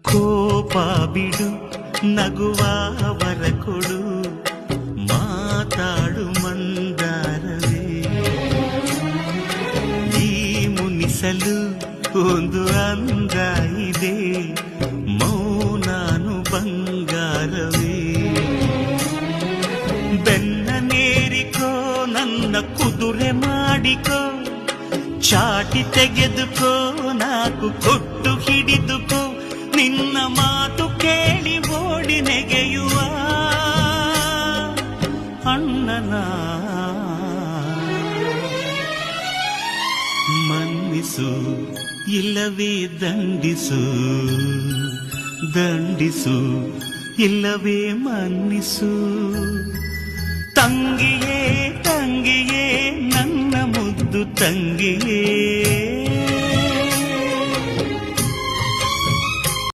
ಕೋಪ ಬಿಡು ನಗುವವರ ಕೊಡು ಮಾತಾಡು ಮಂದಾರವೇ ಈ ಮುನಿಸಲು ಒಂದು ಅಂದ ಇದೆ ಮೌನಾನು ಬಂಗಾರವೇ ಬೆನ್ನ ನೇರಿಕೋ ನನ್ನ ಕುದುರೆ ಮಾಡಿಕೋ ಚಾಟಿ ತೆಗೆದುಕೋ ನಾಕು ಕೊಟ್ಟು ಹಿಡಿದುಕೋ ನಿನ್ನ ಮಾತು ಕೇಳಿ ಓಡಿ ನೆಗೆಯುವ ಅಣ್ಣನ ಮನ್ನಿಸು ಇಲ್ಲವೇ ದಂಡಿಸು ದಂಡಿಸು ಇಲ್ಲವೇ ಮನ್ನಿಸು ತಂಗಿಯೇ ತಂಗಿಯೇ ನನ್ನ ಮುದ್ದು ತಂಗಿಯೇ